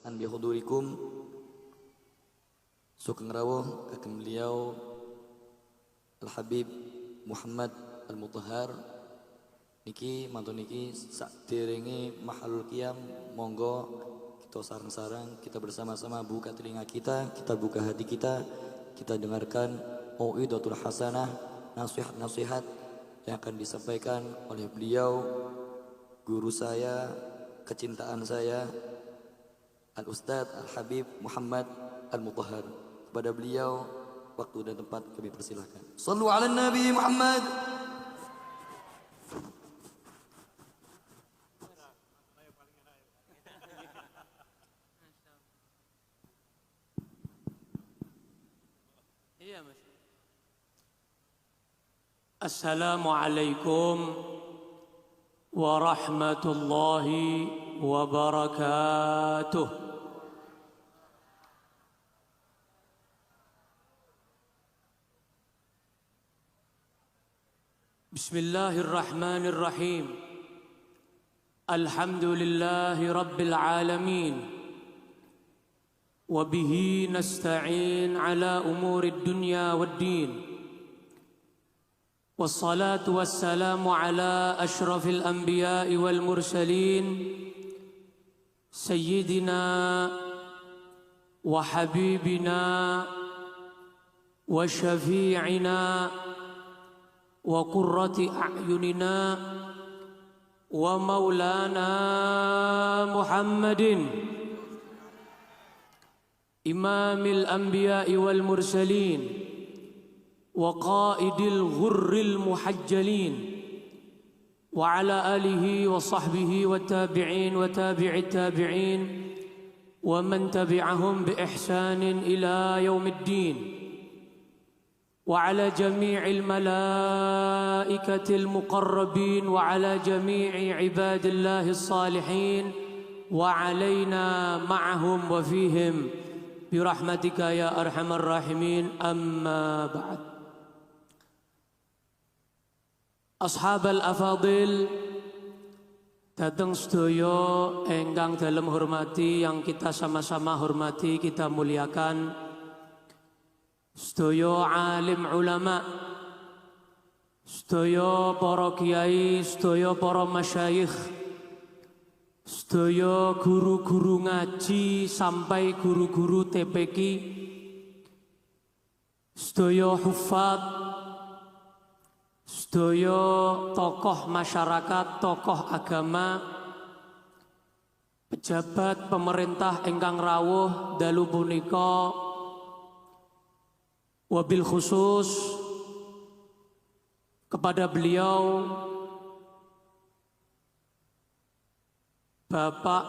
an bihudurikum sugeng rawuh kagem beliau Al Habib Muhammad Al Mutahhar niki mantun niki saderenge mahalul qiyam monggo kita sareng-sareng kita bersama-sama buka telinga kita buka hati kita dengarkan mau'izatul hasanah nasihat-nasihat yang akan disampaikan oleh beliau guru saya kecintaan saya Al Ustadz Al Habib Muhammad Al Mutahhar. Kepada beliau waktu dan tempat kami persilahkan. Sallu ala Nabi Muhammad. Assalamualaikum warahmatullahi wabarakatuh. Bismillahirrahmanirrahim. Alhamdulillahi rabbil alamin. Wa bihi nasta'in ala umurid dunya waddin. Wassalatu wassalamu ala ashrafil anbiya'i wal mursalin Sayyidina wa habibina wa syafi'ina wa qurrati a'yunina wa maulana Muhammadin imamil anbiya'i wal mursalin wa qaidil ghurril muhajjalin wa ala alihi wa sahbihi wa tabi'in wa tabi'it tabi'in wa man tabi'ahum bi ihsanin ila yaumiddin وعلى جميع الملائكة المقربين وعلى جميع عباد الله الصالحين وعلينا معهم وفيهم برحمتك يا أرحم الراحمين أما بعد أصحاب الأفاضل datang sedaya engkang dalem hormati yang kita sama-sama hormati kita muliakan sedaya alim ulama, sedaya para kiai, sedaya para masyayikh, sedaya guru-guru ngaji sampai guru-guru TPQ, sedaya hufad, sedaya tokoh masyarakat, tokoh agama, pejabat pemerintah ingkang rawuh dalu punika. Wabil khusus kepada beliau Bapak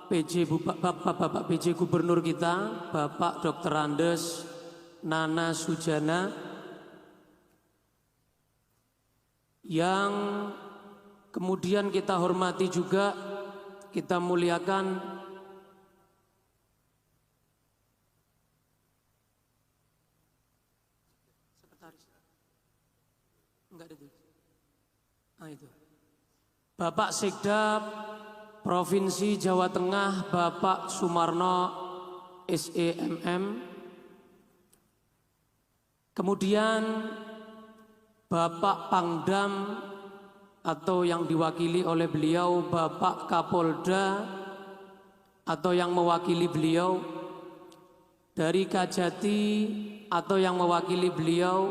PJ Gubernur kita, Bapak Dr. Andes Nana Sujana yang kemudian kita hormati juga, kita muliakan Bapak Sekda Provinsi Jawa Tengah Bapak Sumarno SEMM, kemudian Bapak Pangdam atau yang diwakili oleh beliau Bapak Kapolda atau yang mewakili beliau dari Kajati atau yang mewakili beliau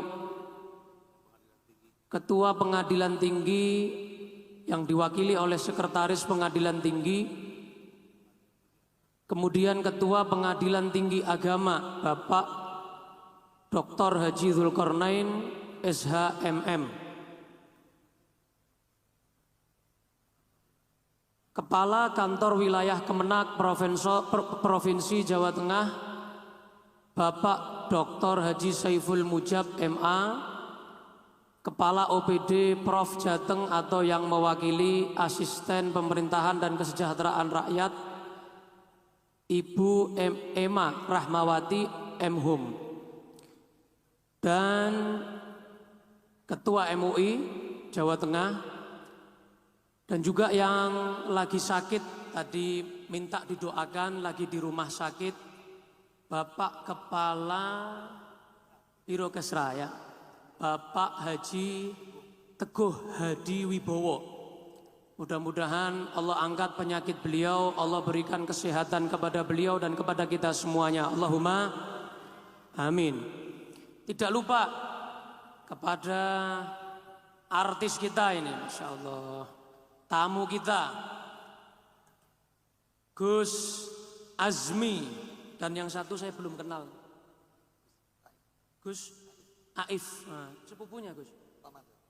Ketua Pengadilan Tinggi yang diwakili oleh Sekretaris Pengadilan Tinggi, kemudian Ketua Pengadilan Tinggi Agama Bapak Dr. Haji Dzulkarnain SHMM, Kepala Kantor Wilayah Kemenak Provinsi Jawa Tengah Bapak Dr. Haji Saiful Mujab MA, Kepala OPD Prof Jateng atau yang mewakili Asisten Pemerintahan dan Kesejahteraan Rakyat Ibu Ema Rahmawati M.Hum, dan Ketua MUI Jawa Tengah, dan juga yang lagi sakit tadi minta didoakan lagi di rumah sakit Bapak Kepala Biro Kesraya, Bapak Haji Teguh Hadi Wibowo. Mudah-mudahan Allah angkat penyakit beliau, Allah berikan kesehatan kepada beliau dan kepada kita semuanya. Allahumma amin. Tidak lupa kepada artis kita ini, Masya Allah, tamu kita Gus Azmi, dan yang satu saya belum kenal, Gus Aif, sepupunya Gus.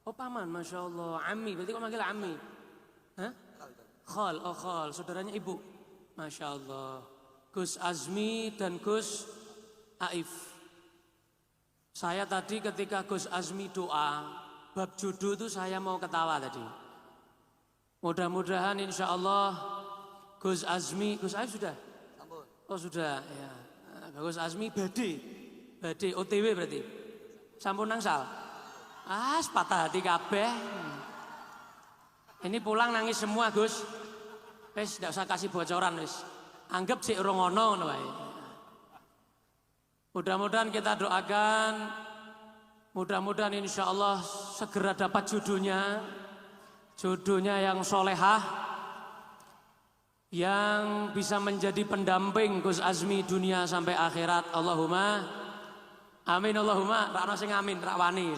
Oh paman, Masya Allah, Ami, berarti kok manggil Ami? Hah? Khal, oh Khal, saudaranya ibu. Masya Allah, Gus Azmi dan Gus Aif. Saya tadi ketika Gus Azmi doa bab judul itu saya mau ketawa tadi. Mudah-mudahan insya Allah Gus Azmi, Gus Aif sudah? Oh sudah, ya. Gus Azmi badhe OTW berarti. Sampun nangsal. Patah hati kabeh. Ini pulang nangis semua Gus. Wis ndak usah kasih bocoran wis. Anggap sik ora ngono ngono wae. Mudah-mudahan kita doakan, mudah-mudahan insya Allah segera dapat jodohnya yang solehah, yang bisa menjadi pendamping Gus Azmi dunia sampai akhirat. Allahumma amin, Allahumma rakno sing amin, rak wani.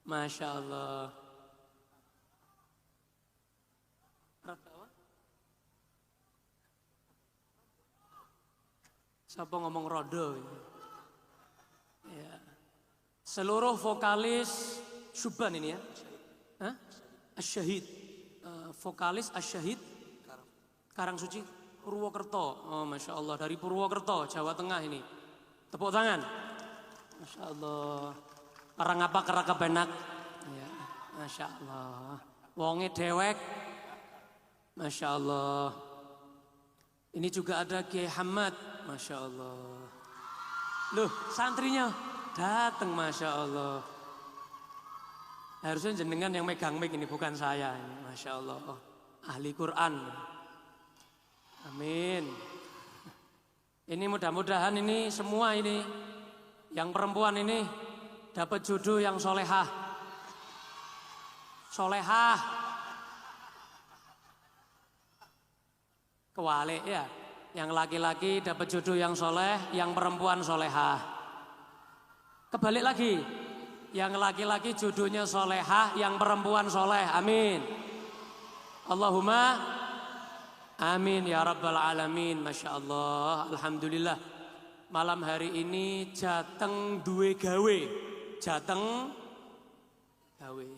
Masya Allah. Siapa ngomong rodo? Ya. Seluruh vokalis Syuban ini ya, Asyahid, vokalis Asyahid Karangsuci Purwokerto. Oh Masya Allah, dari Purwokerto, Jawa Tengah ini. Tepuk tangan. Masya Allah. Orang apa keraka benak? Ya. Masya Allah. Wonge dewek. Masya Allah. Ini juga ada Kiai Hamad, Masya Allah. Loh, santrinya datang, Masya Allah. Harusnya jenengan yang megang mic ini, bukan saya ini, Masya Allah. Ahli Quran. Amin. Ini mudah-mudahan ini semua ini, yang perempuan ini dapat jodoh yang solehah. Solehah. Kewalik ya, yang laki-laki dapat jodoh yang soleh, yang perempuan solehah. Kebalik lagi, yang laki-laki jodohnya solehah, yang perempuan soleh. Amin. Allahumma amin ya rabbal alamin. Masya Allah, alhamdulillah. Malam hari ini Jateng duwe gawe, Jateng gawe.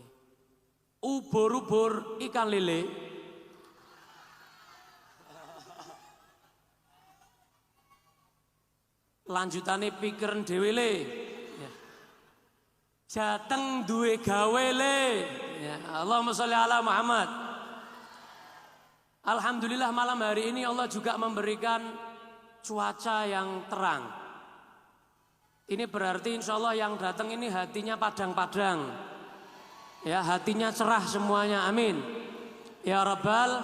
Ubur-ubur ikan lele. Lanjutane pikiran dhewe le. Ya. Jateng duwe gawe le. Ya. Allahumma sholli ala Muhammad. Alhamdulillah malam hari ini Allah juga memberikan cuaca yang terang. Ini berarti insya Allah yang datang ini hatinya padang-padang. Ya, hatinya cerah semuanya. Amin. Ya Rabbal,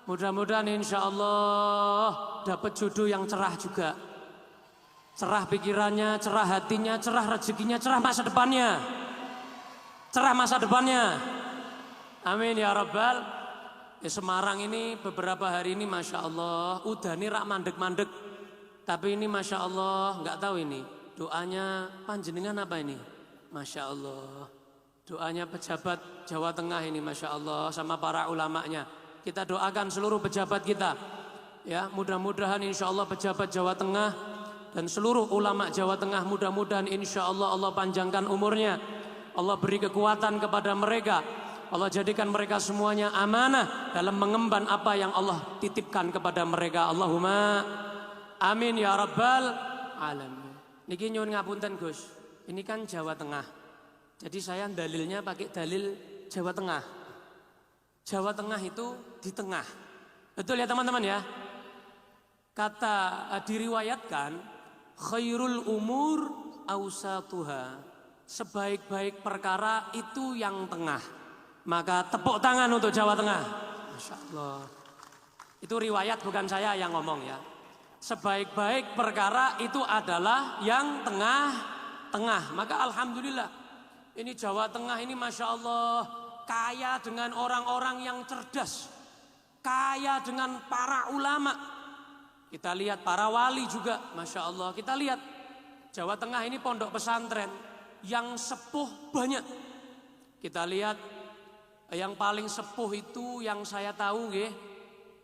mudah-mudahan insya Allah dapat jodoh yang cerah juga. Cerah pikirannya, cerah hatinya, cerah rezekinya, cerah masa depannya. Cerah masa depannya. Amin ya Rabbal. Ya, Semarang ini beberapa hari ini Masya Allah udah nih rak mandek-mandek. Tapi ini Masya Allah nggak tahu ini doanya panjenengan apa ini. Masya Allah. Doanya pejabat Jawa Tengah ini Masya Allah sama para ulamanya. Kita doakan seluruh pejabat kita. Ya, mudah-mudahan insya Allah pejabat Jawa Tengah dan seluruh ulama Jawa Tengah, mudah-mudahan insya Allah Allah panjangkan umurnya. Allah beri kekuatan kepada mereka. Allah jadikan mereka semuanya amanah dalam mengemban apa yang Allah titipkan kepada mereka. Allahumma amin ya rabbal alamin. Niki nyuwun ngapunten Gus. Ini kan Jawa Tengah. Jadi saya dalilnya pakai dalil Jawa Tengah. Jawa Tengah itu di tengah. Betul ya teman-teman ya? Kata diriwayatkan khairul umur awsatuha, sebaik-baik perkara itu yang tengah. Maka tepuk tangan untuk Jawa Tengah. Masya Allah. Itu riwayat bukan saya yang ngomong ya. Sebaik-baik perkara itu adalah yang tengah-tengah. Maka alhamdulillah ini Jawa Tengah ini Masya Allah kaya dengan orang-orang yang cerdas. Kaya dengan para ulama. Kita lihat para wali juga Masya Allah. Kita lihat Jawa Tengah ini pondok pesantren yang sepuh banyak. Kita lihat yang paling sepuh itu yang saya tahu nggih.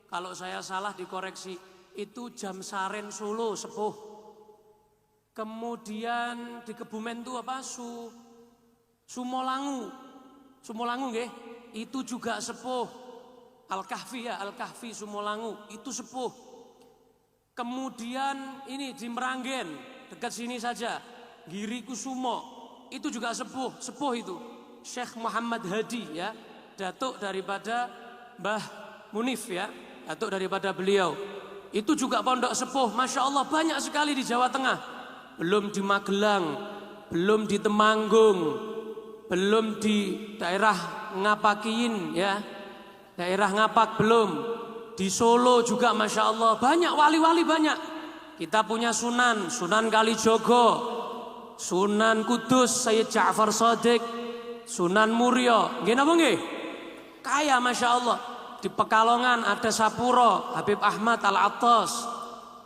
Kalau saya salah dikoreksi. Itu Jamsaren Solo sepuh. Kemudian di Kebumen itu apa? Sumolangu. Sumolangu nggih. Itu juga sepuh. Al-Kahfi ya, Al-Kahfi Sumolangu itu sepuh. Kemudian ini di Meranggen, dekat sini saja. Giri Kusumo itu juga sepuh itu. Syekh Muhammad Hadi ya, datuk daripada Mbah Munif ya, datuk daripada beliau. Itu juga pondok sepuh, Masya Allah banyak sekali di Jawa Tengah. Belum di Magelang, belum di Temanggung, belum di daerah Ngapakiin ya, daerah Ngapak belum. Di Solo juga Masya Allah banyak wali-wali banyak. Kita punya Sunan Kalijogo, Sunan Kudus Sayyid Ja'far Shadiq, Sunan Muria, nggih napa nggih? Kaya Masya Allah. Di Pekalongan ada Sapuro, Habib Ahmad Al-Attas.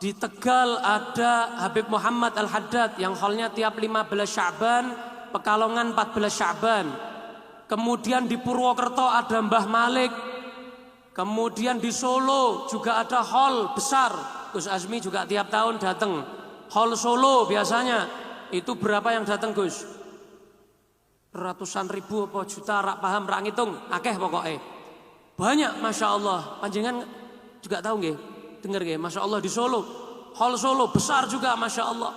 Di Tegal ada Habib Muhammad Al-Haddad yang hallnya tiap 15 Sya'ban, Pekalongan 14 Sya'ban. Kemudian di Purwokerto ada Mbah Malik. Kemudian di Solo juga ada hall besar. Gus Azmi juga tiap tahun datang. Hall Solo biasanya. Itu berapa yang datang Gus? Ratusan ribu apa juta, rak paham, rak ngitung. Akeh pokoknya. Banyak Masya Allah. Panjenengan juga tahu nggih? Dengar nggih? Masya Allah di Solo. Hall Solo besar juga Masya Allah.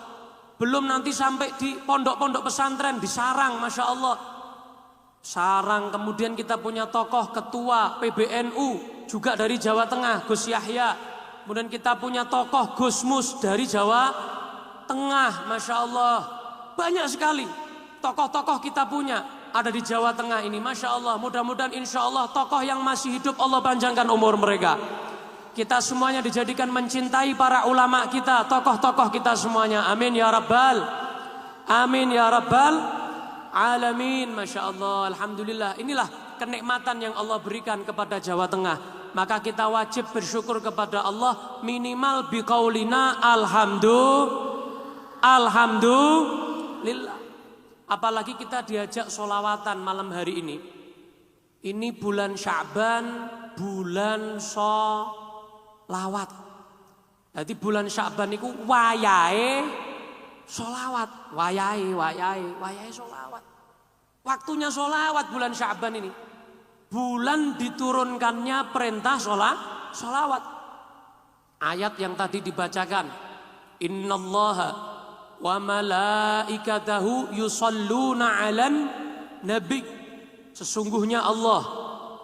Belum nanti sampai di pondok-pondok pesantren di Sarang Masya Allah. Sarang, kemudian kita punya tokoh ketua PBNU juga dari Jawa Tengah, Gus Yahya. Kemudian kita punya tokoh Gusmus dari Jawa Tengah, Masya Allah. Banyak sekali tokoh-tokoh kita punya ada di Jawa Tengah ini, Masya Allah. Mudah-mudahan insya Allah tokoh yang masih hidup Allah panjangkan umur mereka. Kita semuanya dijadikan mencintai para ulama kita, tokoh-tokoh kita semuanya. Amin ya Rabbal. Amin ya Rabbal Alamin. Masya Allah. Alhamdulillah. Inilah kenikmatan yang Allah berikan kepada Jawa Tengah. Maka kita wajib bersyukur kepada Allah minimal biqaulina alhamdulillah. Apalagi kita diajak sholawatan malam hari ini. Ini bulan Sya'ban, bulan sholawat. Jadi bulan Sya'ban itu wayahe sholawat. Wayahe sholawat. Waktunya sholawat bulan Sya'ban ini. Bulan diturunkannya perintah sholawat. Ayat yang tadi dibacakan. Innallaha wa malaikatahu yusalluna 'alan nabi. Sesungguhnya Allah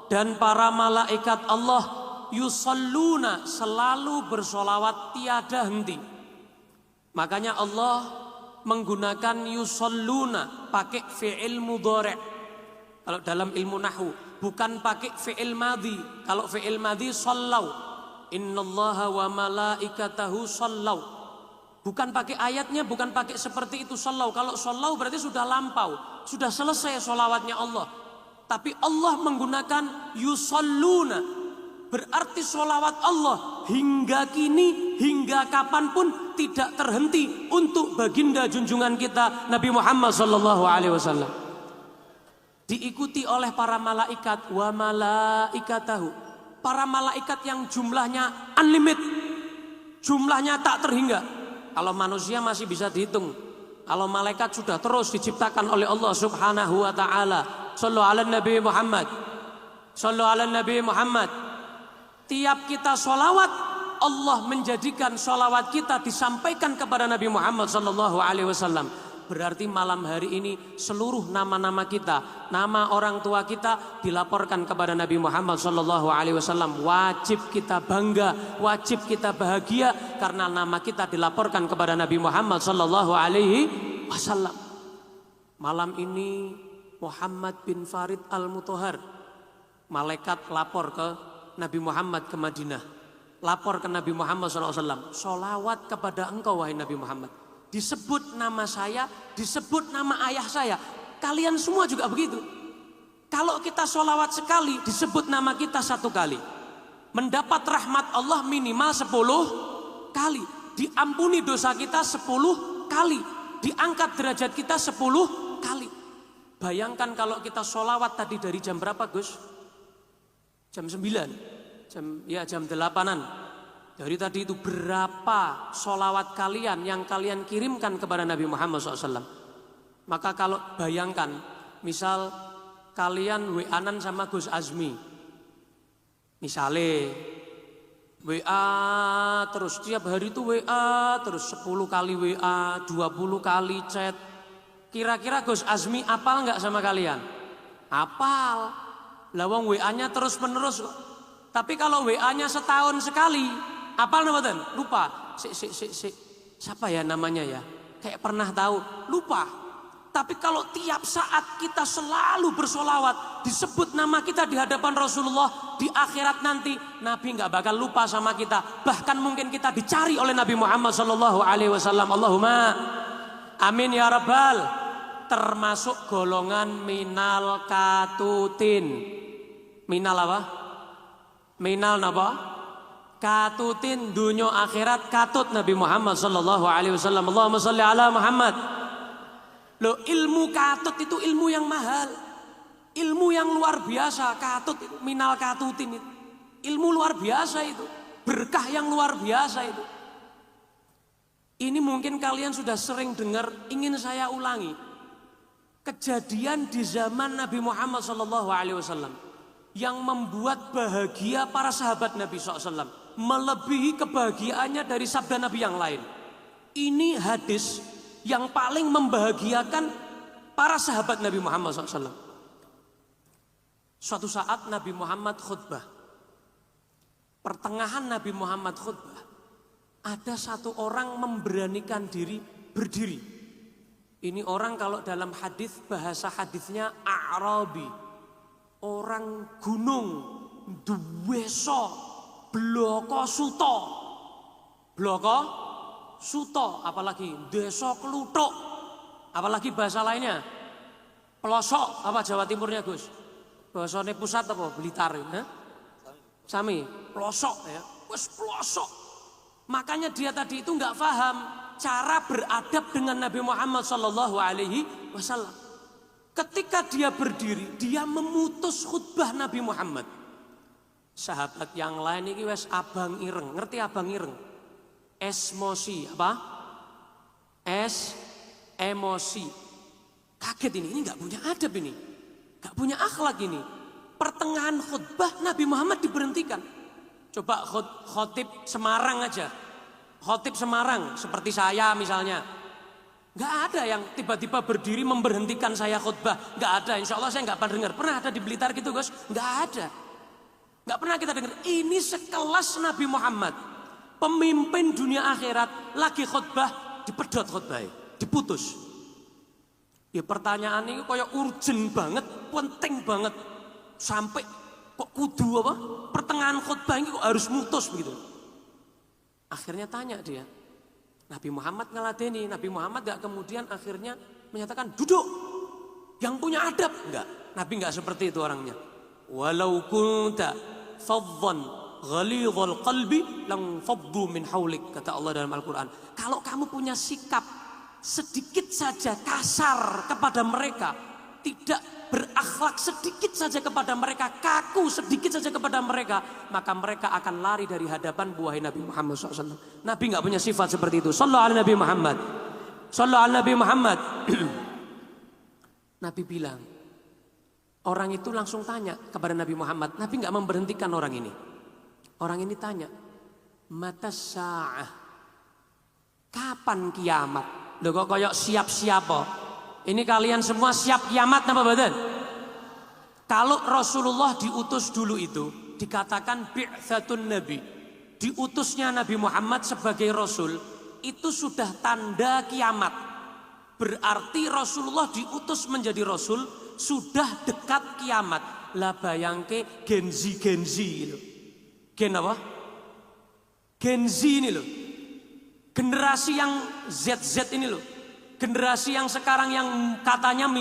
dan para malaikat Allah yusalluna selalu bersolawat tiada henti. Makanya Allah menggunakan yusalluna pakai fi'il mudhari'. Kalau dalam ilmu nahwu bukan pakai fi'il madhi. Kalau fi'il madhi sallau. Innallaha wa malaikatahu sallau. Bukan pakai ayatnya, bukan pakai seperti itu sallau. Kalau sallau berarti sudah lampau, sudah selesai sholawatnya Allah. Tapi Allah menggunakan yusalluna. Berarti sholawat Allah hingga kini, hingga kapanpun tidak terhenti untuk baginda junjungan kita Nabi Muhammad SAW. Diikuti oleh para malaikat wa malaikatahu. Para malaikat yang jumlahnya unlimited, jumlahnya tak terhingga. Kalau manusia masih bisa dihitung. Kalau malaikat sudah terus diciptakan oleh Allah Subhanahu wa taala. Shallu ala Nabi Muhammad. Shallu ala Nabi Muhammad. Tiap kita sholawat, Allah menjadikan sholawat kita disampaikan kepada Nabi Muhammad sallallahu alaihi wasallam. Berarti malam hari ini seluruh nama-nama kita, nama orang tua kita dilaporkan kepada Nabi Muhammad SAW. Wajib kita bangga, wajib kita bahagia karena nama kita dilaporkan kepada Nabi Muhammad SAW. Malam ini Muhammad bin Farid Al-Mutahhar, malaikat lapor ke Nabi Muhammad ke Madinah. Lapor ke Nabi Muhammad SAW. Sholawat kepada engkau wahai Nabi Muhammad. Disebut nama saya, disebut nama ayah saya. Kalian semua juga begitu. Kalau kita sholawat sekali, disebut nama kita 1 kali. Mendapat rahmat Allah minimal 10 kali. Diampuni dosa kita 10 kali. Diangkat derajat kita 10 kali. Bayangkan kalau kita sholawat tadi dari jam berapa Gus? Jam 9. Jam 8-an. Dari tadi itu berapa sholawat kalian yang kalian kirimkan kepada Nabi Muhammad SAW. Maka kalau bayangkan, misal kalian WA-an sama Gus Azmi. Misalnya WA terus tiap hari itu WA terus 10 kali WA, 20 kali chat. Kira-kira Gus Azmi apal nggak sama kalian? Apal. Lawang WA-nya terus menerus kok. Tapi kalau WA-nya setahun sekali, apal mboten? Lupa. Siapa ya namanya ya? Kayak pernah tahu, lupa. Tapi kalau tiap saat kita selalu bersolawat, disebut nama kita di hadapan Rasulullah, di akhirat nanti Nabi nggak bakal lupa sama kita. Bahkan mungkin kita dicari oleh Nabi Muhammad SAW. Allahumma amin ya rabbal. Termasuk golongan minal katutin. Minal apa? Minal apa? Katutin dunya akhirat katut Nabi Muhammad SAW. Allahumma sholli ala Muhammad. Loh, ilmu katut itu ilmu yang mahal. Ilmu yang luar biasa. Katut itu, minal katutin itu. Ilmu luar biasa itu. Berkah yang luar biasa itu. Ini mungkin kalian sudah sering dengar, ingin saya ulangi. Kejadian di zaman Nabi Muhammad SAW yang membuat bahagia para sahabat Nabi SAW. Melebihi kebahagiaannya dari sabda Nabi yang lain. Ini hadis yang paling membahagiakan para sahabat Nabi Muhammad SAW. Suatu saat Nabi Muhammad khutbah. Pertengahan Nabi Muhammad khutbah, ada satu orang memberanikan diri berdiri. Ini orang kalau dalam hadis, bahasa hadisnya A'rabi. Orang gunung, duweso, bloko suto. Bloko suto, apalagi deso kelutuk, apalagi bahasa lainnya pelosok, apa Jawa Timurnya Gus? Bahasane pusat apa Blitar ya? Sami, pelosok ya, wes pelosok. Makanya dia tadi itu nggak paham cara beradab dengan Nabi Muhammad SAW. Ketika dia berdiri, dia memutus khutbah Nabi Muhammad. Sahabat yang lain ini wes abang ireng, ngerti abang ireng? Emosi apa? Emosi. Kaget ini nggak punya adab ini, nggak punya akhlak ini. Pertengahan khutbah Nabi Muhammad diberhentikan. Coba khotib Semarang aja, khotib Semarang seperti saya misalnya, nggak ada yang tiba-tiba berdiri memberhentikan saya khutbah, nggak ada. Insya Allah saya nggak pernah dengar. Pernah ada di Blitar gitu Gus? Nggak ada, nggak pernah kita dengar. Ini sekelas Nabi Muhammad. Pemimpin dunia akhirat lagi khutbah, dipedot khutbahnya, diputus. Ya pertanyaan ini kayak urgent banget, penting banget. Sampai kok kudu apa? Pertengahan khutbah ini kok harus mutus begitu. Akhirnya tanya dia. Nabi Muhammad ngeladeni, Nabi Muhammad gak kemudian akhirnya menyatakan duduk. Yang punya adab, enggak. Nabi enggak seperti itu orangnya. Walau kunta faddan ghalidhal qalbi lang faddu min haulik, kata Allah dalam Al-Quran. Kalau kamu punya sikap sedikit saja kasar kepada mereka, tidak berakhlak sedikit saja kepada mereka, kaku sedikit saja kepada mereka, maka mereka akan lari dari hadapan buah Nabi Muhammad SAW. Nabi nggak punya sifat seperti itu. Sallallahu alaihi Nabi Muhammad. Sallallahu alaihi Nabi Muhammad. Nabi bilang, orang itu langsung tanya kepada Nabi Muhammad. Nabi nggak memberhentikan orang ini. Orang ini tanya, mata sa'ah, kapan kiamat? Loh kok kayak siap-siap oh? Ini kalian semua siap kiamat apa badan? Kalau Rasulullah diutus dulu itu dikatakan bi'tsatun nabi, diutusnya Nabi Muhammad sebagai Rasul, itu sudah tanda kiamat. Berarti Rasulullah diutus menjadi Rasul sudah dekat kiamat. Lah bayangke genzi gitu. Gen apa? Gen Z ini loh. Generasi yang ZZ ini loh. Generasi yang sekarang yang katanya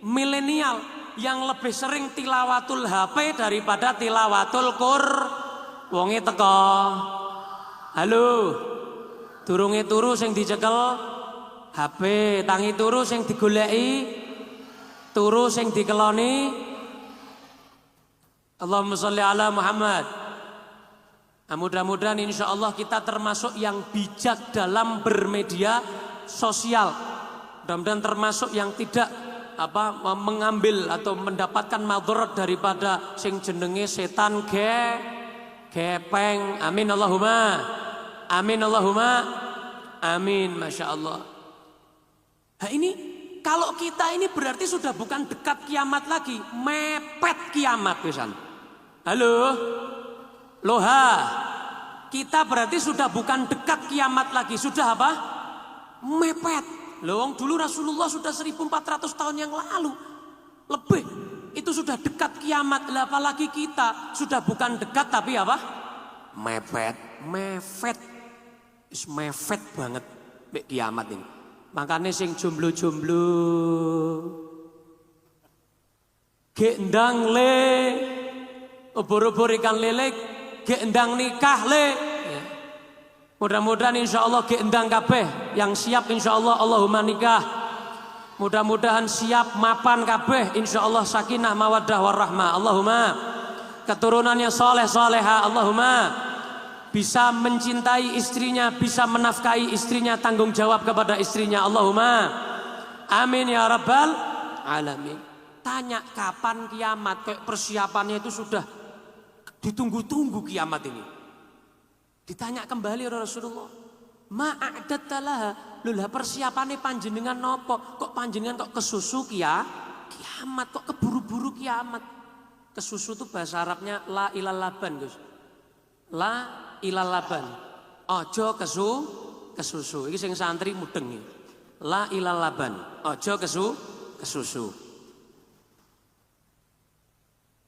milenial yang lebih sering tilawatul HP daripada tilawatul wonge teko. Halo. Durunge turu sing dicekel HP, tangi turu sing digoleki, turu sing dikeloni. Allahumma sholli ala Muhammad. Nah, mudah-mudahan insya Allah kita termasuk yang bijak dalam bermedia sosial. Mudah-mudahan termasuk yang tidak mengambil atau mendapatkan madharat daripada sing jenenge setan gepeng. Amin Allahumma. Amin Allahumma. Amin. Masya Allah. Nah ini kalau kita ini berarti sudah bukan dekat kiamat lagi, mepet kiamat pisan. Halo. Loha. Kita berarti sudah bukan dekat kiamat lagi, sudah apa? Mepet. Loh, dulu Rasulullah sudah 1400 tahun yang lalu. Lebih. Itu sudah dekat kiamat. Lah apalagi kita sudah bukan dekat tapi apa? Mepet. Mepet banget kiamat ini. Makanya sing jomblo-jomblo gendang le obor-obor ikan lele gendang nikah le. Mudah-mudahan insya Allah gendang kabeh yang siap insya Allah Allahumma nikah. Mudah-mudahan siap mapan kabeh insya Allah sakinah mawaddah warahmah. Allahumma keturunannya soleh soleha. Allahumma bisa mencintai istrinya, bisa menafkahi istrinya, tanggung jawab kepada istrinya. Allahumma amin ya rabbal alamin. Tanya kapan kiamat, kayak persiapannya itu sudah ditunggu-tunggu kiamat ini. Ditanya kembali Rasulullah, ma'adatta laha, lha persiapannya panjenengan nopo? Kok panjenengan kok kesusu kiamat, kok keburu-buru kiamat? Kesusu itu bahasa Arabnya la ilal laban, Gus. La ilal laban. Ojo kesusu. Iki sing santri mudeng iki. La ilal laban. Ojo kesusu.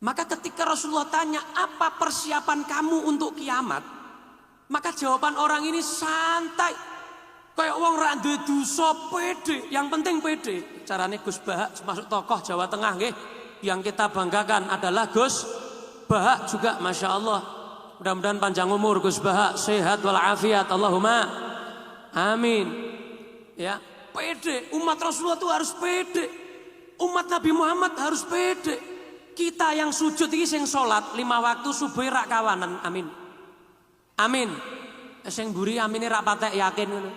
Maka ketika Rasulullah tanya, apa persiapan kamu untuk kiamat? Maka jawaban orang ini santai. Kayak wong ra duwe dosa, pede. Yang penting pede. Carane Gus Bahak masuk tokoh Jawa Tengah nggih. Yang kita banggakan adalah Gus Bahak juga Masya Allah. Mudah-mudahan panjang umur Gus Bahak, sehat walafiat. Allahumma amin. Ya, pede. Umat Rasulullah itu harus pede. Umat Nabi Muhammad harus pede. Kita yang sujud ini sing salat 5 waktu subuh rak kawanan. Amin. Amin. Sing mburi amine rak patek yakin ngono.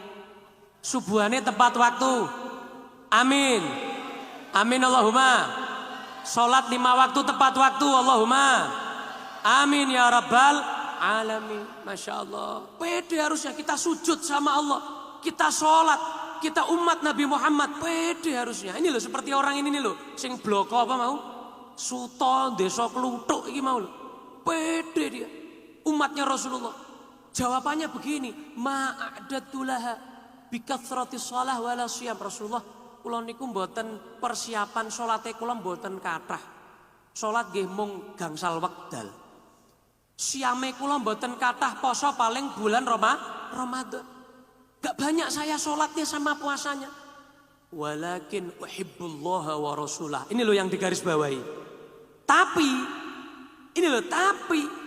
Subuhane tepat waktu. Amin. Amin Allahumma. Salat 5 waktu tepat waktu. Allahumma amin ya rabbal alamin. Masya Allah. Pede harusnya kita sujud sama Allah. Kita sholat. Kita umat Nabi Muhammad. Pede harusnya. Ini loh seperti orang ini nih loh. Sing bloko apa mau? Suto desa Kluthuk iki mau loh. Pede dia. Umatnya Rasulullah. Jawabannya begini. Ma'adatulaha bikathrati shalah wala siyam. Rasulullah. Kula niku mboten persiapan salate kula mboten kathah. Salat nggih mung gangsal wekdal. Siame kula mboten kathah, poso paling bulan Ramadan. Gak banyak saya sholatnya sama puasanya. Walakin uhibbullaha wa rasulah. Ini loh yang digaris bawahi. Tapi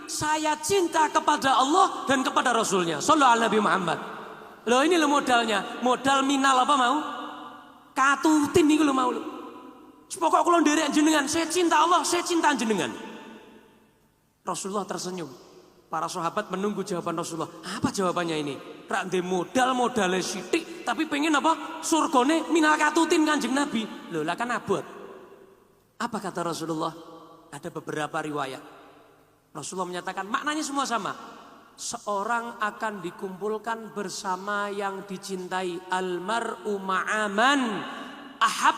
saya cinta kepada Allah dan kepada Rasulnya. Sallallahu alaihi Nabi Muhammad. Loh ini loh modalnya. Modal minal apa mau? Katutin ini loh mau loh. Pokok kalau nderek jenengan, saya cinta Allah, saya cinta jenengan. Rasulullah tersenyum. Para sahabat menunggu jawaban Rasulullah. Apa jawabannya ini? Rak ndek modalnya sithik, tapi pengen apa? Surgane minal katutin Kanjeng Nabi. Loh lah kan abot. Apa kata Rasulullah? Ada beberapa riwayat. Rasulullah menyatakan maknanya semua sama. Seorang akan dikumpulkan bersama yang dicintai. Almar'u ma'aman ahab.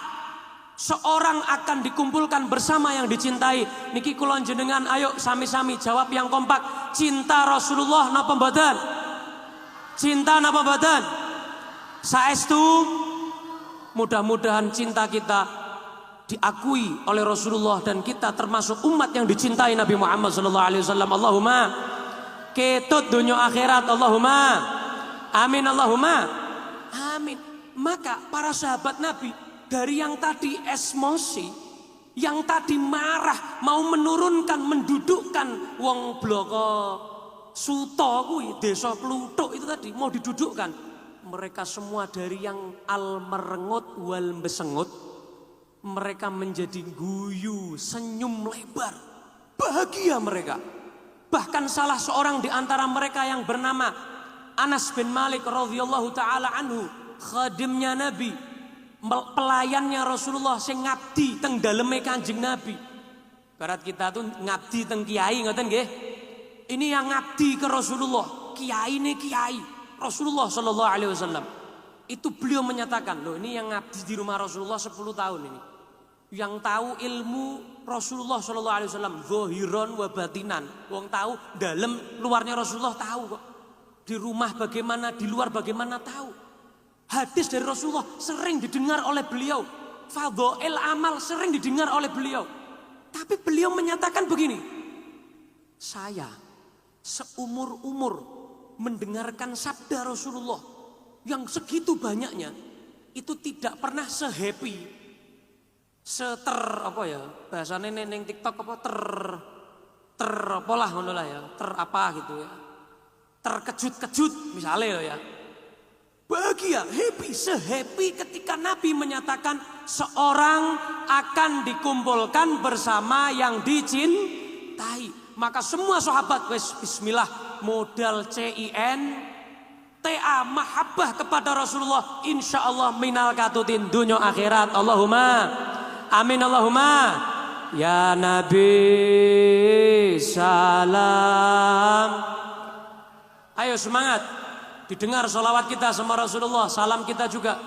Seorang akan dikumpulkan bersama yang dicintai. Niki kula jenengan ayo sami-sami jawab yang kompak. Cinta Rasulullah napa mboten? Cinta napa mboten? Saestu mudah-mudahan cinta kita diakui oleh Rasulullah dan kita termasuk umat yang dicintai Nabi Muhammad sallallahu alaihi wasallam. Allahumma ketut dunia akhirat, Allahumma amin, Allahumma amin. Maka para sahabat Nabi dari yang tadi emosi, yang tadi marah, mau menurunkan, mendudukkan wong bloko Suto kuwi desa Plutuk itu tadi mau didudukkan. Mereka semua dari yang al merengut wal besengut, mereka menjadi guyu, senyum lebar, bahagia mereka. Bahkan salah seorang di antara mereka yang bernama Anas bin Malik radhiyallahu taala anhu, khadimnya Nabi, pelayannya Rasulullah sing ngabdi teng daleme Kanjeng Nabi. Barat kita tuh ngabdi teng kiai ngoten nggih. Ini yang ngabdi ke Rasulullah, kiai ini kiai Rasulullah sallallahu alaihi wasallam. Itu beliau menyatakan, loh ini yang ngabdi di rumah Rasulullah 10 tahun ini. Yang tahu ilmu Rasulullah sallallahu alaihi wasallam zahiran wa batinan. Wong tahu dalam luarnya Rasulullah tahu kok. Di rumah bagaimana, di luar bagaimana tahu. Hadis dari Rasulullah sering didengar oleh beliau. Fadhail amal sering didengar oleh beliau. Tapi beliau menyatakan begini, saya seumur-umur mendengarkan sabda Rasulullah yang segitu banyaknya, itu tidak pernah sehappy, apa ya bahasanya neng TikTok apa apa lah ngono lah ya, apa gitu ya, terkejut-kejut misalnya ya, bahagia, happy, sehappy ketika Nabi menyatakan seorang akan dikumpulkan bersama yang dicintai. Maka semua sahabat wes bismillah modal CIN TA mahabbah kepada Rasulullah, insya Allah minal katutin dunya akhirat. Allahumma amin, Allahumma ya Nabi salam. Ayo semangat, didengar sholawat kita sama Rasulullah, salam kita juga.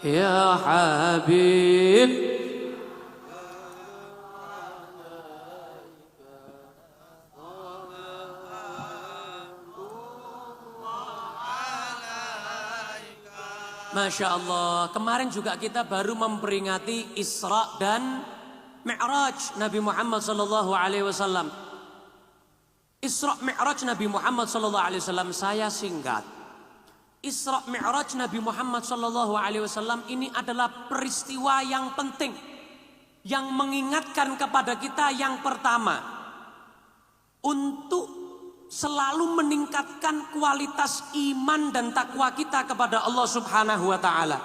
Ya Habib, Masya Allah, kemarin juga kita baru memperingati Isra dan Mi'raj Nabi Muhammad sallallahu alaihi wasallam. Isra Mi'raj Nabi Muhammad sallallahu alaihi wasallam saya singkat. Isra Mi'raj Nabi Muhammad sallallahu alaihi wasallam ini adalah peristiwa yang penting yang mengingatkan kepada kita yang pertama untuk selalu meningkatkan kualitas iman dan takwa kita kepada Allah Subhanahu wa taala.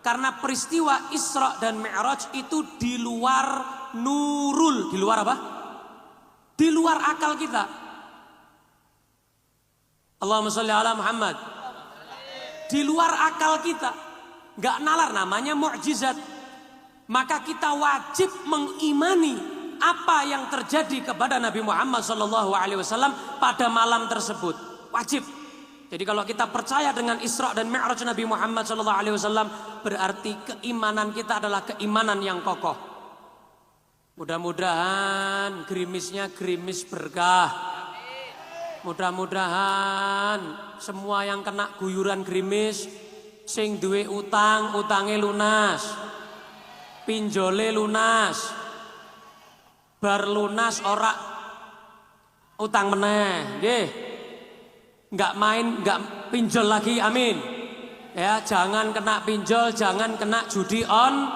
Karena peristiwa Isra dan Mi'raj itu di luar nurul, di luar apa? Di luar akal kita. Allahumma sholli ala Muhammad. Di luar akal kita. Enggak nalar, namanya mukjizat. Maka kita wajib mengimani apa yang terjadi kepada Nabi Muhammad SAW pada malam tersebut. Wajib. Jadi kalau kita percaya dengan Isra dan Mi'raj Nabi Muhammad SAW, berarti keimanan kita adalah keimanan yang kokoh. Mudah-mudahan gerimisnya gerimis berkah. Mudah-mudahan semua yang kena guyuran gerimis, sing duwe utang, utange lunas, pinjole lunas, bar lunas ora utang meneh, nggih. Enggak main, enggak pinjol lagi, amin. Ya, jangan kena pinjol, jangan kena judi on.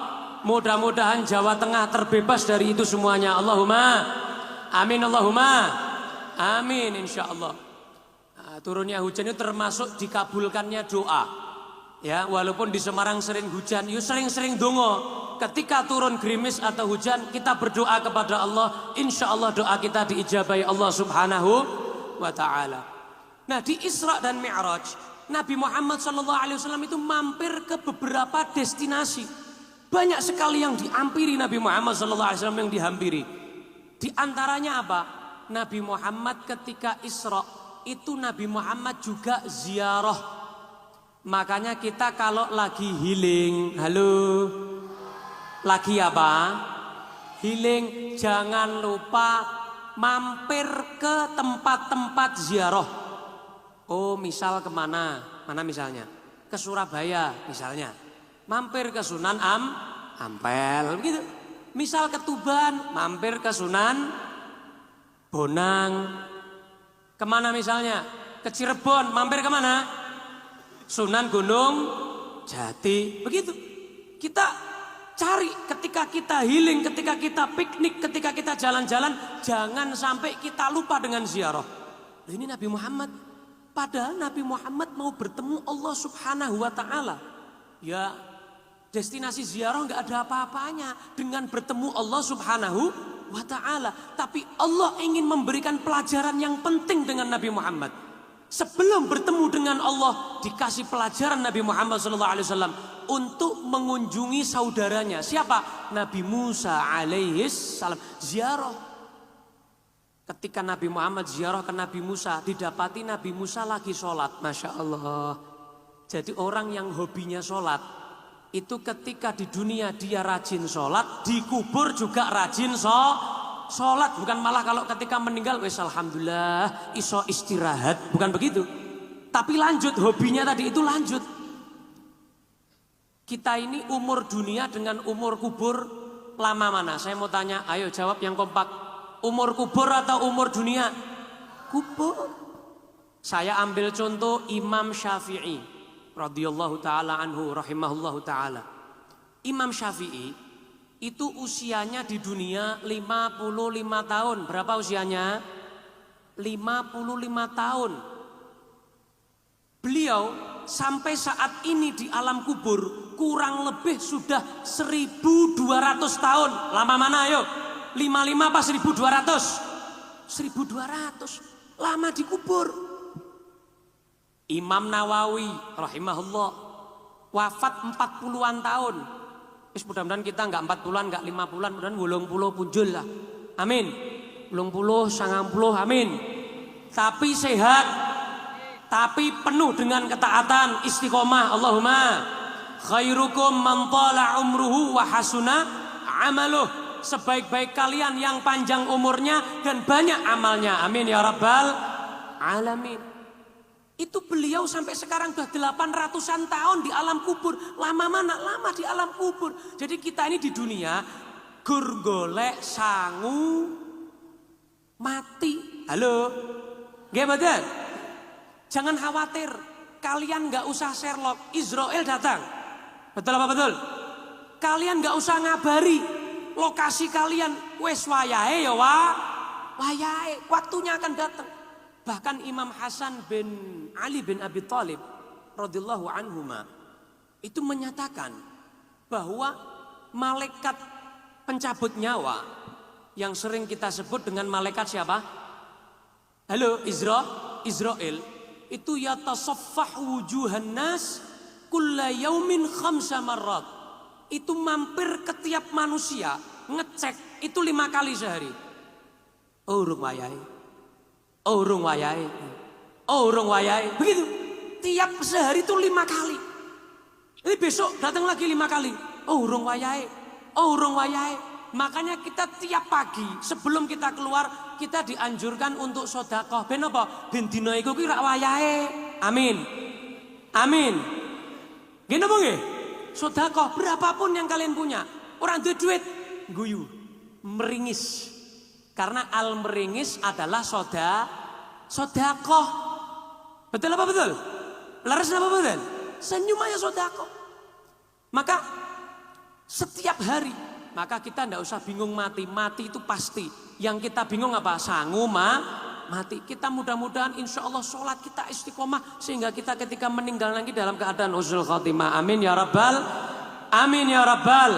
Mudah-mudahan Jawa Tengah terbebas dari itu semuanya. Allahumma amin, Allahumma amin, insyaallah. Nah, turunnya hujan itu termasuk dikabulkannya doa. Ya, walaupun di Semarang sering hujan, yuk sering-sering dongo. Ketika turun gerimis atau hujan, kita berdoa kepada Allah, insya Allah doa kita diijabahi Allah Subhanahu wa ta'ala. Nah, di Isra dan Mi'raj, Nabi Muhammad SAW itu mampir ke beberapa destinasi. Banyak sekali yang dihampiri Nabi Muhammad SAW, yang dihampiri. Di antaranya apa? Nabi Muhammad ketika Isra itu Nabi Muhammad juga ziarah. Makanya kita kalau lagi healing, halo, lagi apa? Healing, jangan lupa mampir ke tempat-tempat ziarah. Oh, misal kemana? Mana misalnya? ke Surabaya misalnya, mampir ke Sunan Ampel, begitu. Misal ke Tuban, mampir ke Sunan Bonang. Kemana misalnya? Ke Cirebon, mampir kemana? Sunan Gunung Jati. Begitu. Kita cari ketika kita healing, ketika kita piknik, ketika kita jalan-jalan, jangan sampai kita lupa dengan ziarah. Ini Nabi Muhammad. Padahal Nabi Muhammad mau bertemu Allah Subhanahu wa Ta'ala. Ya, destinasi ziarah nggak ada apa-apanya dengan bertemu Allah Subhanahu wa Ta'ala. Tapi Allah ingin memberikan pelajaran yang penting dengan Nabi Muhammad. Sebelum bertemu dengan Allah, dikasih pelajaran Nabi Muhammad SAW untuk mengunjungi saudaranya. Siapa? Nabi Musa alaihissalam. Ziarah. Ketika Nabi Muhammad ziarah ke Nabi Musa, didapati Nabi Musa lagi sholat. Masya Allah. Jadi orang yang hobinya sholat, itu ketika di dunia dia rajin sholat, di kubur juga rajin sholat. Bukan malah kalau ketika meninggal, wes alhamdulillah iso istirahat. Bukan begitu. Tapi lanjut, hobinya tadi itu lanjut. Kita ini umur dunia dengan umur kubur lama mana? Saya mau tanya, ayo jawab yang kompak. Umur kubur atau umur dunia? Kubur. Saya ambil contoh Imam Syafi'i radhiyallahu taala anhu rahimahullahu taala. Imam Syafi'i itu usianya di dunia 55 tahun. Berapa usianya? 55 tahun. Beliau sampai saat ini di alam kubur kurang lebih sudah 1200 tahun. Lama mana ayo? 55 apa 1200? 1200. Lama di kubur. Imam Nawawi rahimahullah wafat 40-an tahun. Mudah-mudahan kita enggak 40-an, enggak 50-an, mudah-mudahan 80 punjul lah. Amin. 80, 90, amin. Tapi sehat, tapi penuh dengan ketaatan, istiqomah. Allahumma khairukum man tala umruhu wa hasuna amaluh. Sebaik-baik kalian yang panjang umurnya dan banyak amalnya. Amin ya rabbal alamin. Itu beliau sampai sekarang sudah 800-an tahun di alam kubur. Lama mana? Lama di alam kubur. Jadi kita ini di dunia gur golek sangu mati. Halo? Nggih mboten? Jangan khawatir. Kalian nggak usah Sherlock. Israel datang. Betul apa betul? Kalian nggak usah ngabari lokasi kalian. Wes wayahe ya wayahe. Waktunya akan datang. Bahkan Imam Hasan bin Ali bin Abi Thalib radhiyallahu anhuma itu menyatakan bahwa malaikat pencabut nyawa yang sering kita sebut dengan malaikat siapa? Halo, Israel itu yatasaffah wujuhan nas kulla yaumin khamsa marrat. Itu mampir ke tiap manusia, ngecek itu 5 kali sehari. Oh rumayai. Oh urung wayahe. Oh urung wayahe. Begitu. Tiap sehari itu 5 kali. Ini besok datang lagi 5 kali. Oh urung wayahe. Oh urung wayahe. Makanya kita tiap pagi sebelum kita keluar kita dianjurkan untuk sedekah. Ben apa? Ben dina iku ki rak wayahe. Amin. Amin. Nggih napa nggih? Sedekah berapapun yang kalian punya. Orang duit guyu, meringis. Karena al meringis adalah sodakoh. Betul apa betul? Laras apa betul? Senyum aja sodakoh. Maka setiap hari, maka kita tidak usah bingung mati. Mati itu pasti. Yang kita bingung apa? Sangu mati. Kita mudah-mudahan insya Allah sholat kita istiqomah. Sehingga kita ketika meninggal nanti dalam keadaan husnul khatimah. Amin ya rabbal. Amin ya rabbal.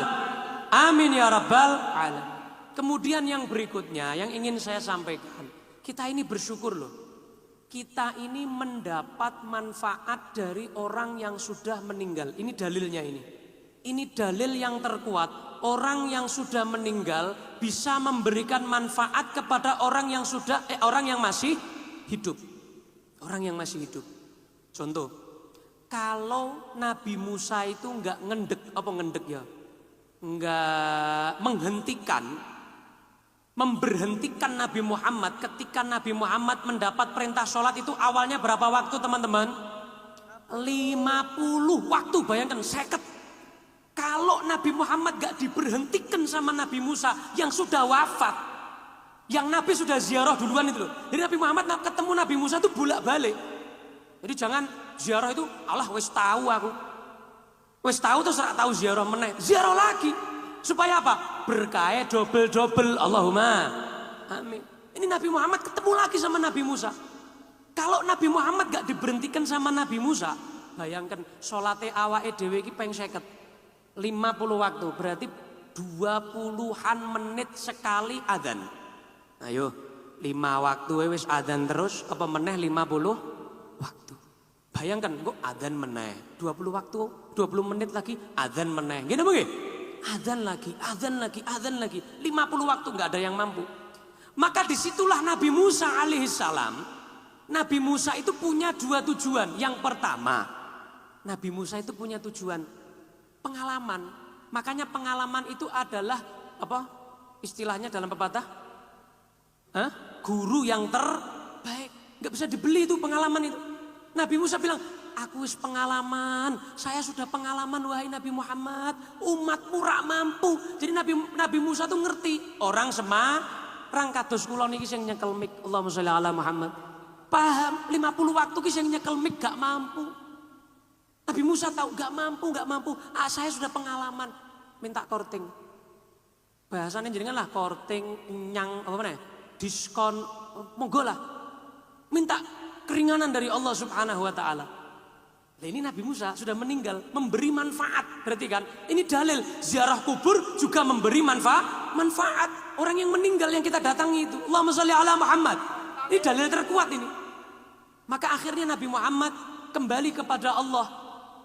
Amin ya rabbal alamin. Kemudian yang berikutnya yang ingin saya sampaikan, kita ini bersyukur loh. Kita ini mendapat manfaat dari orang yang sudah meninggal. Ini dalilnya ini. Ini dalil yang terkuat. Orang yang sudah meninggal bisa memberikan manfaat kepada orang yang masih hidup. Orang yang masih hidup. Contoh, kalau Nabi Musa itu enggak memberhentikan Nabi Muhammad ketika Nabi Muhammad mendapat perintah sholat itu awalnya berapa waktu teman-teman? 50 waktu, bayangkan 50. Kalau Nabi Muhammad gak diberhentikan sama Nabi Musa yang sudah wafat, yang Nabi sudah ziarah duluan itu loh. Jadi Nabi Muhammad ketemu Nabi Musa itu bolak-balik. Jadi jangan ziarah itu, Allah wis tahu aku. Wis tahu terus ora tahu ziarah meneh. Ziarah lagi. Supaya apa? Berkah double-double. Allahumma amin. Ini Nabi Muhammad ketemu lagi sama Nabi Musa. Kalau Nabi Muhammad gak diberhentikan sama Nabi Musa, bayangkan sholatnya awake dhewe iki peng 50. 50 waktu, berarti 20-an menit sekali adzan. Ayo, 5 waktu wis adzan terus, apa meneh 50 waktu. Bayangkan kok adzan meneh, 20 waktu, 20 menit lagi adzan meneh. Gini apa nggih? Adzan lagi, adzan lagi, adzan lagi. 50 waktu nggak ada yang mampu. Maka disitulah Nabi Musa alaihissalam. Nabi Musa itu punya 2 tujuan. Yang pertama, Nabi Musa itu punya tujuan pengalaman. Makanya pengalaman itu adalah apa? Istilahnya dalam pepatah? Guru yang terbaik. Nggak bisa dibeli itu pengalaman itu. Nabi Musa bilang, aku wis pengalaman, saya sudah pengalaman wahai Nabi Muhammad, umatmu rak mampu. Jadi Nabi Musa tuh ngerti, orang Semarang kados kula niki sing nyekel mik, Allahumma sholli ala Muhammad. Paham, 50 waktu ki sing nyekel mik gak mampu. Nabi Musa tahu gak mampu. Saya sudah pengalaman, minta korting. Bahasanya jenengan lah korting, nyang apa mana? Diskon, monggo lah. Minta keringanan dari Allah Subhanahu wa taala. Nah, ini Nabi Musa sudah meninggal, memberi manfaat. Berarti kan ini dalil ziarah kubur juga memberi manfaat. Orang yang meninggal yang kita datangi itu, Allahumma sholli ala Muhammad. Ini dalil terkuat ini. Maka akhirnya Nabi Muhammad kembali kepada Allah,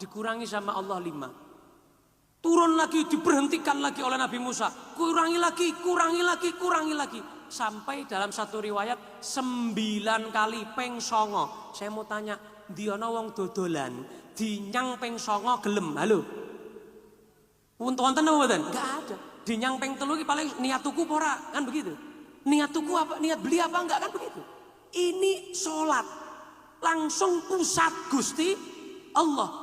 dikurangi sama Allah 5. Turun lagi, diberhentikan lagi oleh Nabi Musa. Kurangi lagi. Sampai dalam satu riwayat 9 kali peng 9. Saya mau tanya, diono wong dodolan dinyang peng 9 gelem. Halo. Wonten apa mboten? Enggak ada. Dinyang peng 3 ki paling niat tuku apa ora? Kan begitu. Niat tuku apa? Niat beli apa enggak kan begitu. Ini salat langsung pusat Gusti Allah.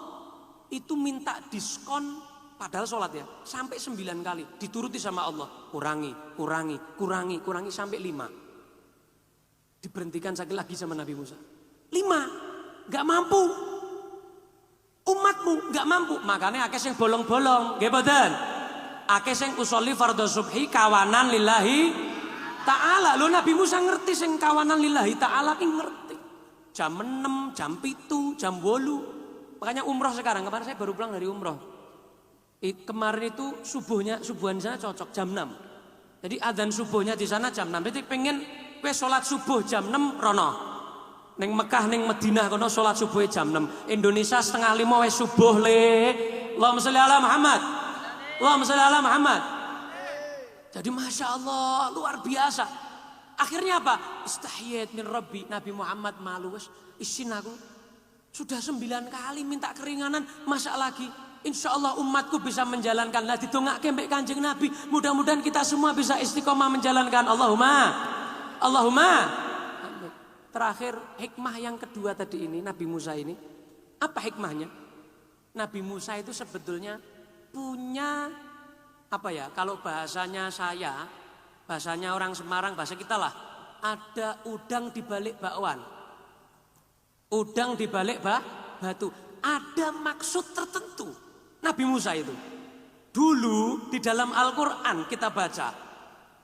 Itu minta diskon padahal sholat ya. Sampai 9 kali dituruti sama Allah. Kurangi sampai 5. Diberhentikan sekali lagi sama Nabi Musa. 5. Gak mampu. Umatmu gak mampu. Makanya akeh sing bolong-bolong. Nggih mboten? Akeh sing usolli fardhu subhi kawanan lillahi ta'ala. Lho Nabi Musa ngerti sing kawanan lillahi ta'ala ki ngerti. Jam 6, jam 7, jam 8. Makanya umroh sekarang. Kemarin saya baru pulang dari umroh. Kemarin itu subuhan di sana cocok jam 6. Jadi adzan subuhnya di sana jam 6. Jadi pengen kowe salat subuh jam 6 rono. Ning Mekah ning Madinah kono salat subuh jam 6. Indonesia 4:30 wis subuh le. Allahumma sholli ala Muhammad. Allahumma sholli ala Muhammad. Jadi Masya Allah luar biasa. Akhirnya apa? Istahiyat min Rabbi. Nabi Muhammad malu wis isin aku. Sudah 9 kali minta keringanan, masa lagi? Insya Allah umatku bisa menjalankan. Lah didongake mbek Kanjeng Nabi. Mudah-mudahan kita semua bisa istiqomah menjalankan. Allahumma. Terakhir hikmah yang kedua tadi ini Nabi Musa ini. Apa hikmahnya? Nabi Musa itu sebetulnya punya apa ya? Kalau bahasanya saya, bahasanya orang Semarang, bahasa kita lah. Ada udang di balik bakwan. Udang di balik batu. Ada maksud tertentu. Nabi Musa itu. Dulu di dalam Al-Quran kita baca.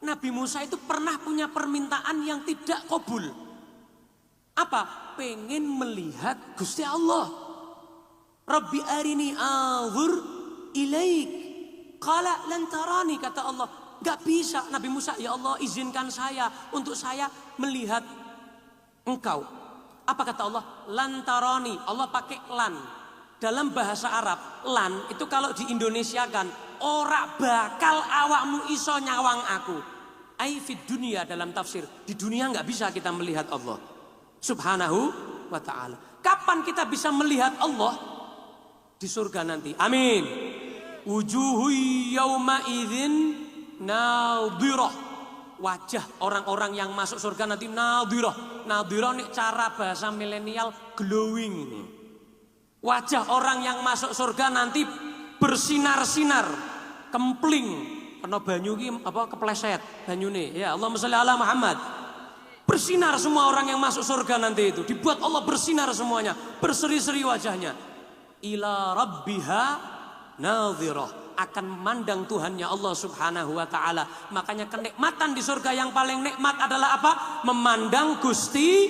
Nabi Musa itu pernah punya permintaan yang tidak kabul. Apa? Pengen melihat Gusti Allah. Rabbi arini anzur ilaik. Qala lan tarani, kata Allah. Gak bisa Nabi Musa, ya Allah izinkan saya untuk saya melihat engkau. Apa kata Allah? Lantaroni. Allah pakai lan. Dalam bahasa Arab, lan itu kalau di Indonesia kan ora bakal awakmu iso nyawang aku. Aifid dunia dalam tafsir. Di dunia nggak bisa kita melihat Allah Subhanahu wa ta'ala. Kapan kita bisa melihat Allah? Di surga nanti. Amin. Wujuhu yawma idzin nadhirah. Wajah orang-orang yang masuk surga nanti nadhirah. Nadhirah ini cara bahasa milenial glowing. Wajah orang yang masuk surga nanti bersinar-sinar, kempling, kena banyu ki apa kepleset banyune. Ya, Allahumma sholli ala Muhammad. Bersinar semua orang yang masuk surga nanti itu. Dibuat Allah bersinar semuanya, berseri-seri wajahnya. Ila rabbiha nadhirah, akan memandang Tuhannya Allah Subhanahu wa taala. Makanya kenikmatan di surga yang paling nikmat adalah apa? Memandang Gusti.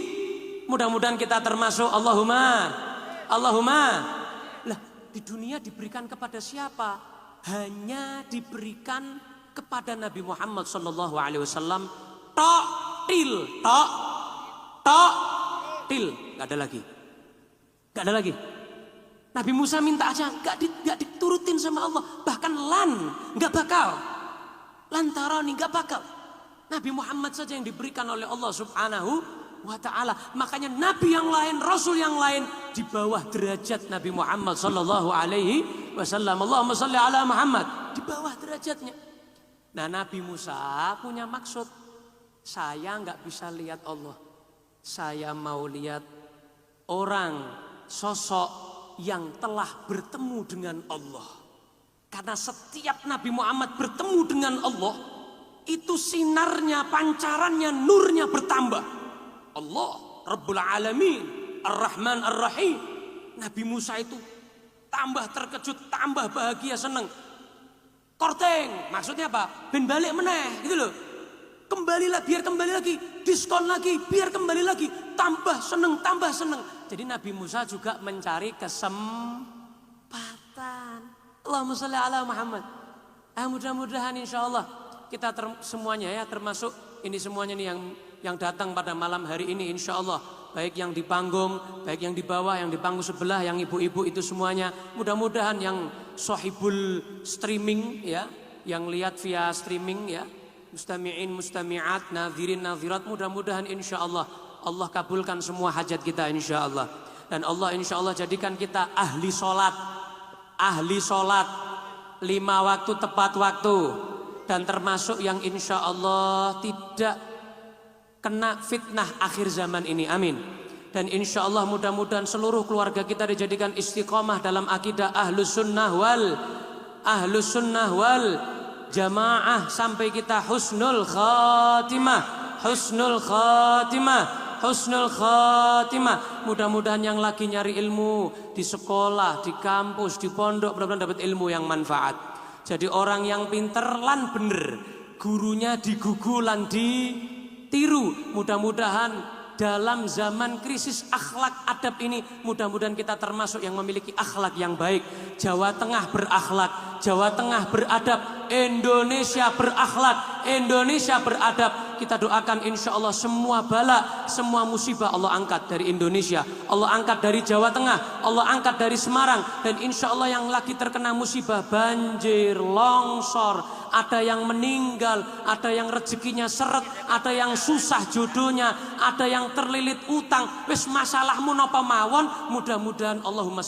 Mudah-mudahan kita termasuk. Allahumma. Lah, di dunia diberikan kepada siapa? Hanya diberikan kepada Nabi Muhammad sallallahu alaihi wasallam. Tok til, enggak ada lagi. Nabi Musa minta aja, enggak diturutin sama Allah. Bahkan enggak bakal. Lantarani enggak bakal. Nabi Muhammad saja yang diberikan oleh Allah Subhanahu wa ta'ala. Makanya nabi yang lain, rasul yang lain di bawah derajat Nabi Muhammad sallallahu alaihi wasallam. Allahumma shalli ala Muhammad, di bawah derajatnya. Nah, Nabi Musa punya maksud, saya enggak bisa lihat Allah. Saya mau lihat orang, sosok yang telah bertemu dengan Allah. Karena setiap Nabi Muhammad bertemu dengan Allah, itu sinarnya, pancarannya, nurnya bertambah. Allah Rabbul Alamin Ar-Rahman Ar-Rahim. Nabi Musa itu tambah terkejut, tambah bahagia, seneng. Korteng, maksudnya apa? Ben balik meneh, gitu loh. Biar kembali lagi, diskon lagi, biar kembali lagi, tambah seneng. Jadi Nabi Musa juga mencari kesempatan. Allahumma sholli ala Muhammad. Mudah-mudahan insya Allah kita semuanya ya, termasuk ini semuanya nih yang datang pada malam hari ini insya Allah, baik yang di panggung, baik yang di bawah, yang di panggung sebelah, yang ibu-ibu itu semuanya, mudah-mudahan yang sohibul streaming ya, yang lihat via streaming ya, mustami'in, mustami'at, nadhirin, nadhirat, mudah-mudahan insya Allah Allah kabulkan semua hajat kita insya Allah. Dan Allah insya Allah jadikan kita ahli solat 5 waktu tepat waktu, dan termasuk yang insya Allah tidak kena fitnah akhir zaman ini, amin. Dan insya Allah mudah-mudahan seluruh keluarga kita dijadikan istiqomah dalam akidah ahlus sunnah wal jamaah sampai kita husnul khatimah. Mudah-mudahan yang lagi nyari ilmu di sekolah, di kampus, di pondok, mudah-mudahan dapat ilmu yang manfaat. Jadi orang yang pinter lan bener, gurunya digugu lan ditiru. Mudah-mudahan dalam zaman krisis akhlak adab ini, mudah-mudahan kita termasuk yang memiliki akhlak yang baik. Jawa Tengah berakhlak, Jawa Tengah beradab, Indonesia berakhlak, Indonesia beradab. Kita doakan insya Allah semua bala, semua musibah Allah angkat dari Indonesia, Allah angkat dari Jawa Tengah, Allah angkat dari Semarang. Dan insya Allah yang lagi terkena musibah banjir, longsor, ada yang meninggal, ada yang rezekinya seret, ada yang susah jodohnya, ada yang terlilit utang, wis masalahmu napa mawon, mudah-mudahan Allahumma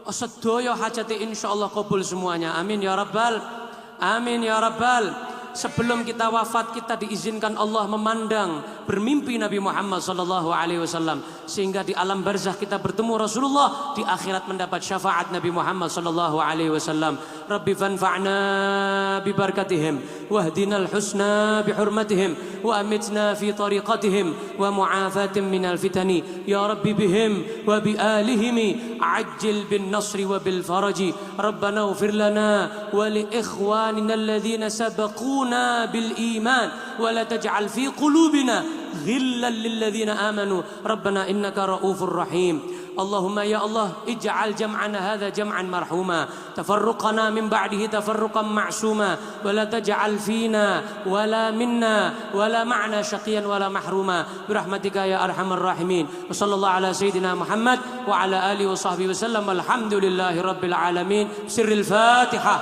sedoyo hajati insya Allah kabul semuanya, amin ya rabbal. Amin ya rabbal. Sebelum kita wafat, kita diizinkan Allah memandang, bermimpi Nabi Muhammad sallallahu alaihi wasallam, sehingga di alam barzakh kita bertemu Rasulullah, di akhirat mendapat syafaat Nabi Muhammad sallallahu alaihi wasallam. Rabbi fanfa'na bi barakatihim wahdinal husna bi hurmatihim wa amitna fi tariqatihim wa mu'afatin minal fitani ya Rabbi bihim wa bi alihim ajil bin nasri wa bil faraji. Rabbana ighfir lana wa li ikhwanina alladhina sabaquna bil iman wa la taj'al fi qulubina ghillan lil ladzina amanu rabbana innaka raufur rahim. Allahumma ya Allah ij'al jam'ana hadha jam'an marhuma, tafarruqana min ba'dihi tafarruqan ma'suma, wa la taj'al fina wa la minna wa la ma'na syaqiyan wa la mahruma birahmatika ya arhamar rahimin. Wa sallallahu ala sayyidina Muhammad wa ala alihi wa sahbihi wasallam. Alhamdulillahi rabbil alamin. Sirril Fatihah.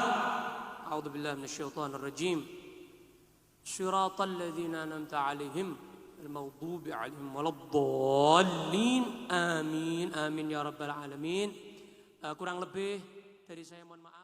A'udzu billahi minasyaitonir rajim. Shiratal ladzina an'amta 'alaihim al-maghdubi 'alaihim waladdallin. Amin amin ya rabbal alamin. Kurang lebih dari saya mohon maaf.